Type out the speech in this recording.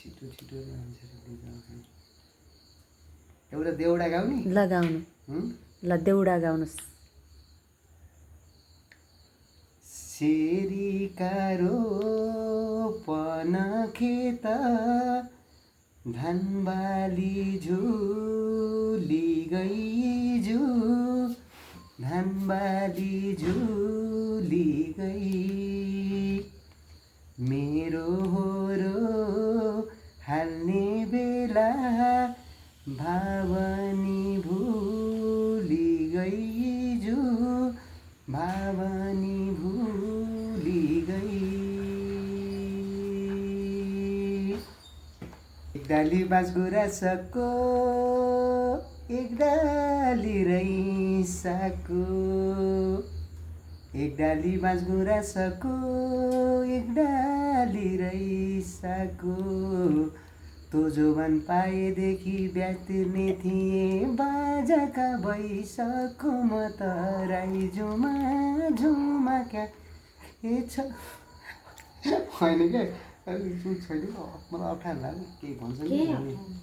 छिटो छिटो एउटा देउडा गाउने लगाउनु ल देउडा गाउनुस् सेरीका रोपन खेत धनबाली झुली गई जु धनबाली झुली गई मेरो होरो हाल्ने बेला भावनी भुली गई जु भावनी भुली गई एक डाली बाँसगुराँसको एक डाली रैँसाको एक डाली बाँसगुराँसको एक डाली रैँसाको तो जोवन पाएदेखि ब्यातिर्ने थिएँ बाजाका भइसक्यो म त राई झुमा झुमा क्या के छ होइन क्या छैन मलाई अप्ठ्यारो लाग्यो केही भन्छ नि